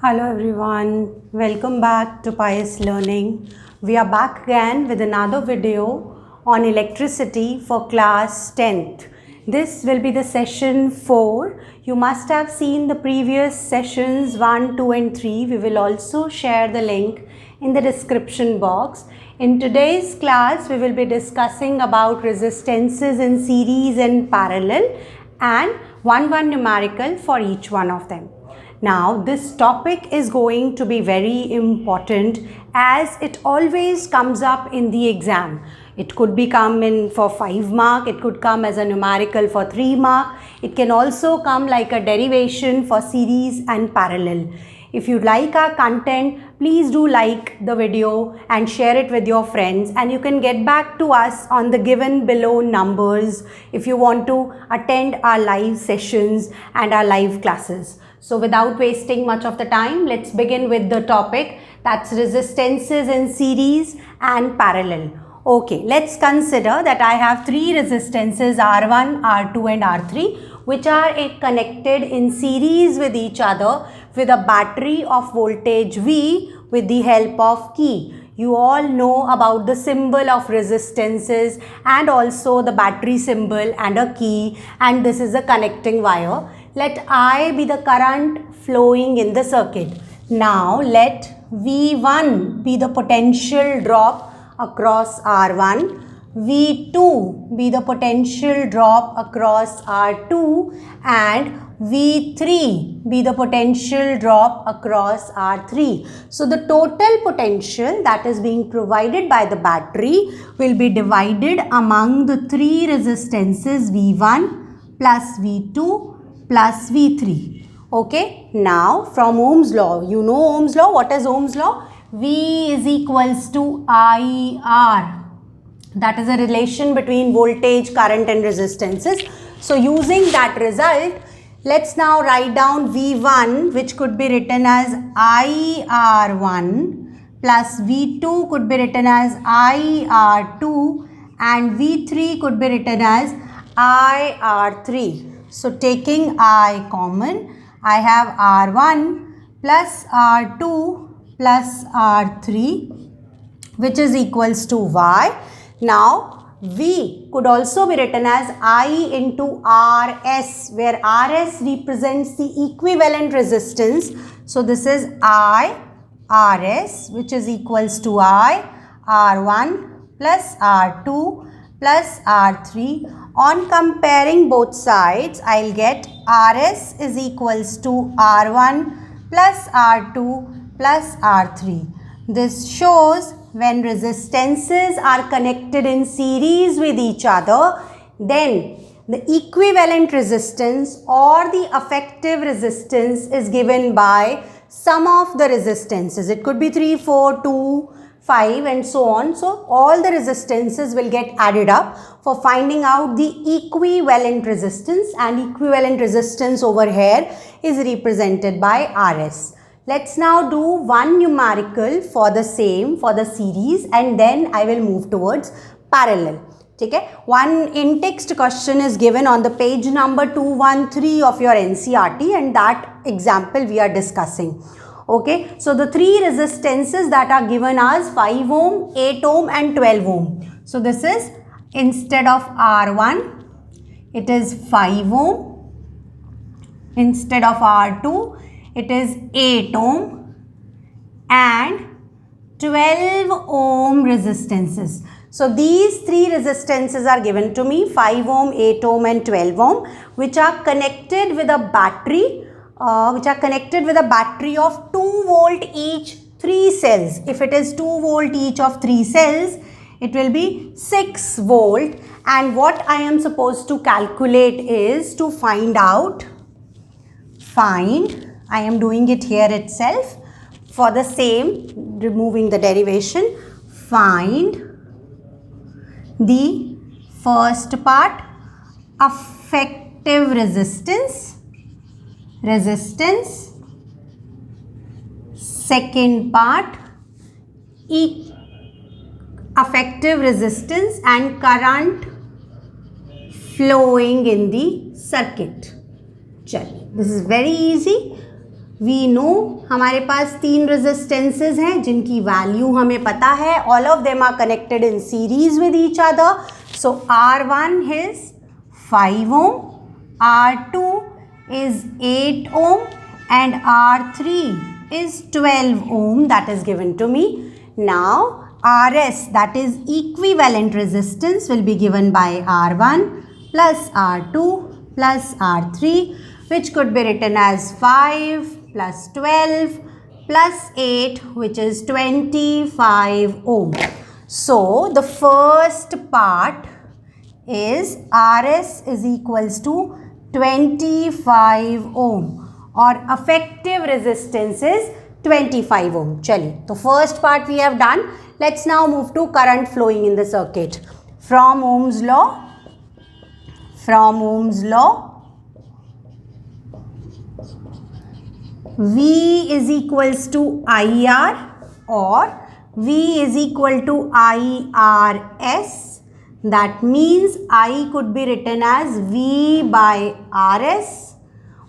Hello everyone, welcome back to Pious Learning. We are back again with another video on electricity for class 10th. This will be the session 4. You must have seen the previous sessions 1, 2 and 3. We will also share the link in the description box. In today's class, we will be discussing about resistances in series and parallel and one numerical for each one of them. Now, this topic is going to be very important as it always comes up in the exam. It could be come in for 5 mark, it could come as a numerical for 3 mark. It can also come like a derivation for series and parallel. If you like our content, please do like the video and share it with your friends, and you can get back to us on the given below numbers if you want to attend our live sessions and our live classes. So without wasting much of the time, let's begin with the topic, that's resistances in series and parallel. Okay, let's consider that I have 3 resistances R1, R2 and R3 which are connected in series with each other with a battery of voltage V with the help of key. You all know about the symbol of resistances and also the battery symbol and a key, and this is a connecting wire. Let I be the current flowing in the circuit. Now let V1 be the potential drop across R1, V2 be the potential drop across R2 and V3 be the potential drop across R3. So the total potential that is being provided by the battery will be divided among the 3 resistances V1 plus V2 plus V3. Okay, now from Ohm's law, you know Ohm's law. What is Ohm's law? V is equals to IR. That is a relation between voltage, current and resistances. So using that result, let's now write down V1, which could be written as IR1 plus V2 could be written as IR2 and V3 could be written as IR3. So taking I common, I have R1 plus R2 plus R3 which is equals to Y. Now, V could also be written as I into RS, where RS represents the equivalent resistance. So, this is I RS, which is equals to I R1 plus R2 plus R3. On comparing both sides, I'll get RS is equals to R1 plus R2 plus R3. This shows when resistances are connected in series with each other, then the equivalent resistance or the effective resistance is given by sum of the resistances. It could be 3, 4, 2, 5 and so on. So all the resistances will get added up for finding out the equivalent resistance, and equivalent resistance over here is represented by RS. Let's now do one numerical for the same, for the series, and then I will move towards parallel. Okay? One in-text question is given on the page number 213 of your NCERT, and that example we are discussing. Okay? So, the 3 resistances that are given as 5 ohm, 8 ohm and 12 ohm. So, this is instead of R1, it is 5 ohm. Instead of R2, it is 8 ohm and 12 ohm resistances. So these 3 resistances are given to me, 5 ohm, 8 ohm and 12 ohm, which are connected with a battery, of 2 volt each, 3 cells. If it is 2 volt each of 3 cells, it will be 6 volt. And what I am supposed to calculate is to I am doing it here itself for the same, removing the derivation, find the first part, effective resistance, second part, effective resistance and current flowing in the circuit. This is very easy. We know हमारे पास 3 resistances हैं जिनकी value हमें पता है. All of them are connected in series with each other. So R1 is 5 ohm, R2 is 8 ohm and R3 is 12 ohm. That is given to me. Now RS, that is equivalent resistance, will be given by R1 plus R2 plus R3, which could be written as 5 plus 12 plus 8, which is 25 ohm. So the first part is RS is equals to 25 ohm or effective resistance is 25 ohm. चलिए, तो first part we have done. Let's now move to current flowing in the circuit. From Ohm's law, V is equals to IR or V is equal to IRS. That means I could be written as V by RS.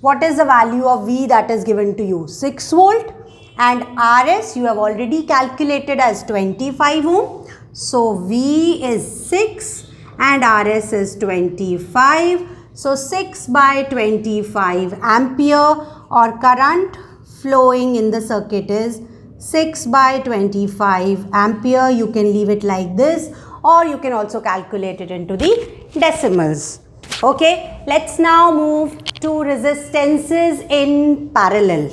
What is the value of V that is given to you? 6 volt. And RS you have already calculated as 25 ohm. So V is 6 and RS is 25. So 6 by 25 ampere or current flowing in the circuit is 6 by 25 ampere. You can leave it like this or you can also calculate it into the decimals. Okay, let's now move to resistances in parallel.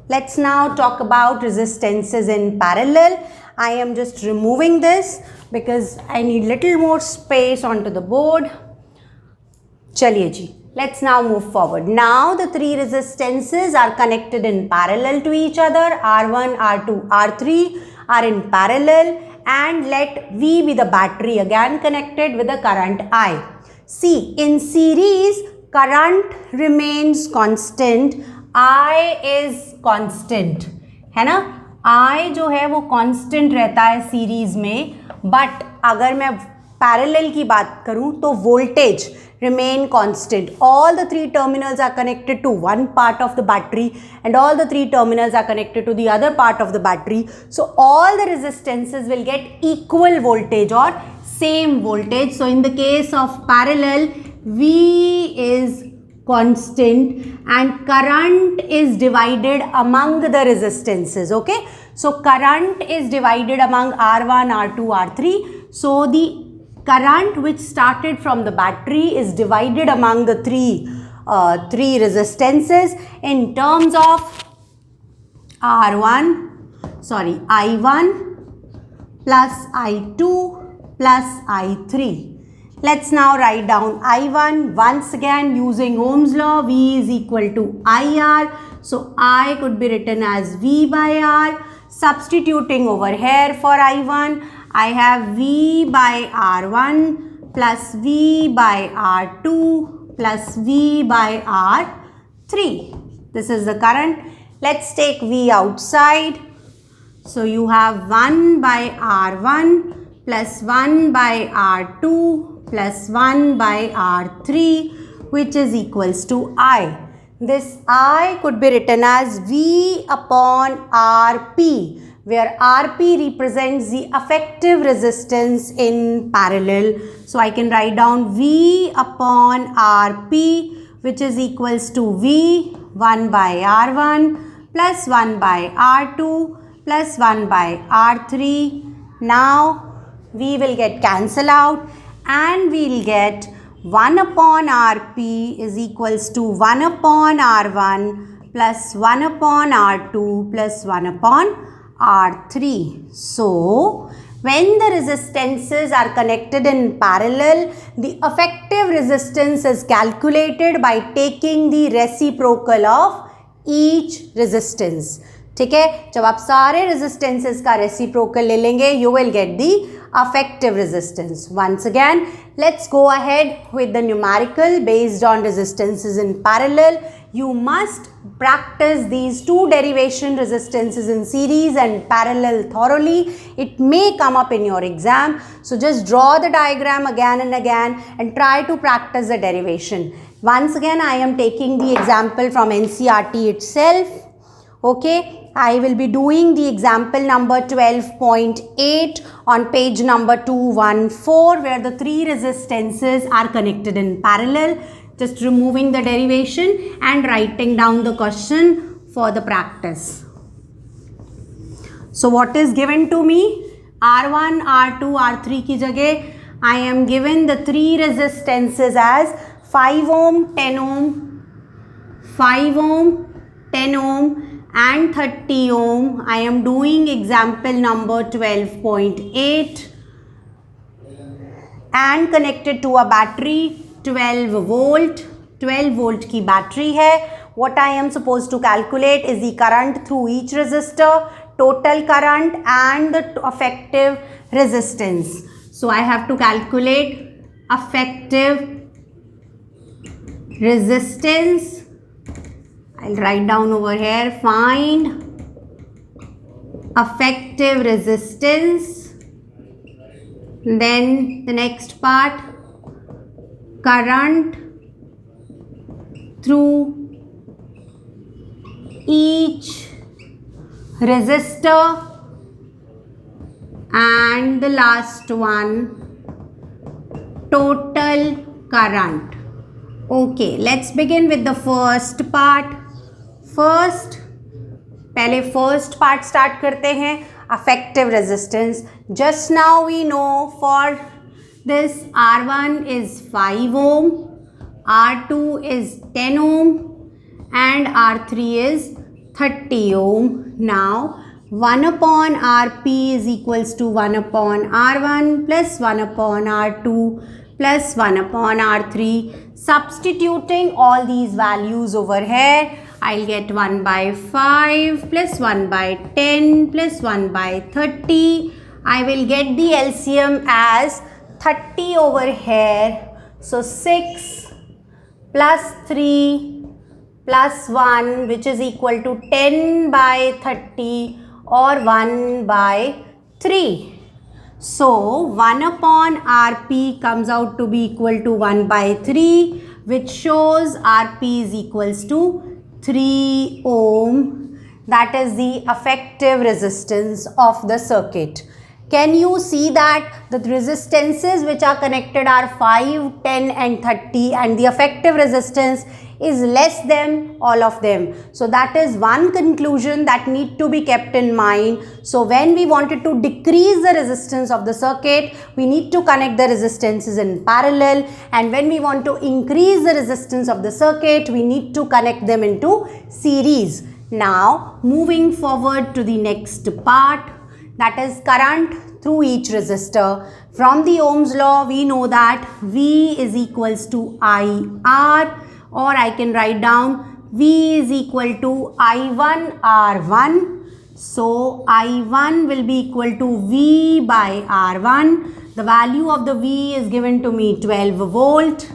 Let's now talk about resistances in parallel. I am just removing this because I need little more space onto the board. Chaliye ji, let's now move forward. Now the 3 resistances are connected in parallel to each other. R1, R2, R3 are in parallel, and let V be the battery again connected with the current I. See, in series current remains constant, I is constant, है ना. I जो है वो constant रहता है series में, but अगर मैं पैरेलल की बात करूं तो voltage remain constant. All the 3 terminals are connected to one part of the battery and all the 3 terminals are connected to the other part of the battery. So all the resistances will get equal voltage or same voltage. So in the case of parallel, V is constant and current is divided among the resistances. Okay, so current is divided among R1, R2, R3. So the current which started from the battery is divided among the three resistances in terms of I1 plus I2 plus I3. Let's now write down I1 once again using Ohm's law. V is equal to IR. So I could be written as V by R. Substituting over here for I1, I have V by R1 plus V by R2 plus V by R3. This is the current. Let's take V outside. So you have 1 by R1 plus 1 by R2 plus 1 by R3, which is equals to I. This I could be written as V upon Rp, where Rp represents the effective resistance in parallel. So I can write down V upon Rp, which is equals to V 1 by R1 plus 1 by R2 plus 1 by R3. Now we will get cancel out and we will get 1 upon Rp is equals to 1 upon R1 plus 1 upon R2 plus 1 upon R3. So, when the resistances are connected in parallel, the effective resistance is calculated by taking the reciprocal of each resistance. ठीक है, जब आप सारे resistances का reciprocal ले लेंगे, you will get the effective resistance. Once again, let's go ahead with the numerical based on resistances in parallel. You must practice these 2 derivation resistances in series and parallel thoroughly. It may come up in your exam. So just draw the diagram again and again and try to practice the derivation. Once again, I am taking the example from NCERT itself. Okay, I will be doing the example number 12.8 on page number 214, where the three resistances are connected in parallel. Just removing the derivation and writing down the question for the practice. So what is given to me? R1, R2, R3 की जगह I am given the three resistances as 5 ohm, 10 ohm, 5 ohm, 10 ohm and 30 ohm. I am doing example number 12.8 and connected to a battery 12 volt की battery है. What I am supposed to calculate is the current through each resistor, total current and the effective resistance. So I have to calculate effective resistance. I'll write down over here, find effective resistance. Then the next part, current through each resistor, and the last one, total current. Okay, let's begin with the first part. पहले first part start करते हैं, effective resistance. Just now we know for this R1 is 5 ohm, R2 is 10 ohm and R3 is 30 ohm. Now 1 upon Rp is equals to 1 upon R1 plus 1 upon R2 plus 1 upon R3. Substituting all these values over here, I'll get 1 by 5 plus 1 by 10 plus 1 by 30. I will get the LCM as 30 over here. So 6 plus 3 plus 1, which is equal to 10 by 30 or 1 by 3. So 1 upon Rp comes out to be equal to 1 by 3, which shows Rp is equals to 3 ohm. That is the effective resistance of the circuit. Can you see that the resistances which are connected are 5, 10 and 30, and the effective resistance is less than all of them. So that is one conclusion that need to be kept in mind. So when we wanted to decrease the resistance of the circuit, we need to connect the resistances in parallel, and when we want to increase the resistance of the circuit, we need to connect them into series. Now moving forward to the next part, that is current through each resistor. From the Ohm's law, we know that V is equals to IR, or I can write down V is equal to I1 R1. So I1 will be equal to V by R1. The value of the V is given to me 12 volt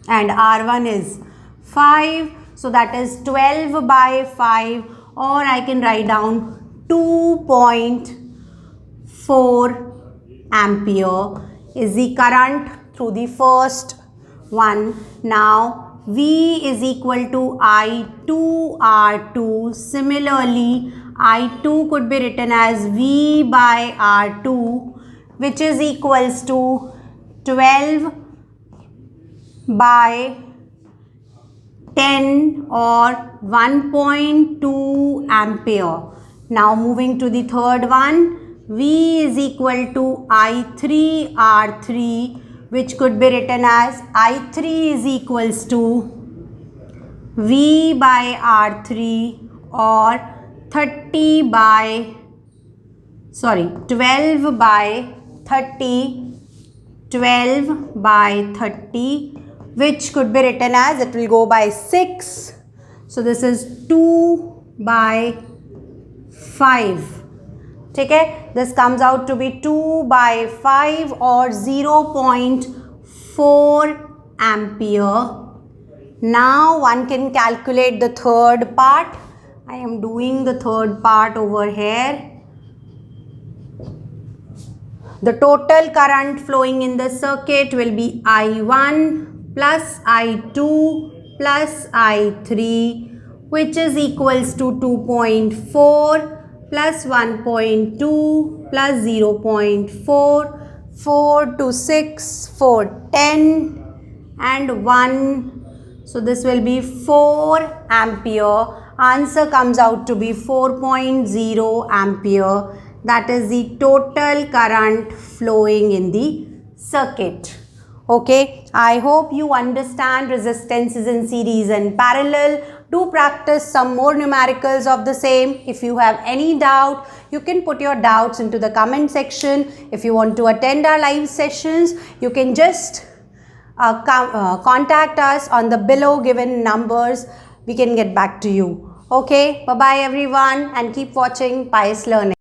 and R1 is 5. So that is 12 by 5, or I can write down 2.4 ampere is the current through the first one. Now V is equal to I2 R2. Similarly, I2 could be written as V by R2, which is equals to 12 by 10 or 1.2 ampere. Now moving to the third one, V is equal to I3 R3, which could be written as I3 is equals to V by R3 or 12 by 30, which could be written as, it will go by 6. So this is 2 by 5. Okay, this comes out to be 2 by 5 or 0.4 ampere. Now one can calculate the third part. I am doing the third part over here. The total current flowing in the circuit will be I1 plus I2 plus I3 which is equals to 2.4 plus 1.2 plus 0.4, 4 to 6, 4, 10 and 1. So this will be 4 ampere. Answer comes out to be 4.0 ampere. That is the total current flowing in the circuit. Okay, I hope you understand resistances in series and parallel. Do practice some more numericals of the same. If you have any doubt, you can put your doubts into the comment section. If you want to attend our live sessions, you can just contact us on the below given numbers. We can get back to you. Okay, bye-bye everyone and keep watching Pious Learning.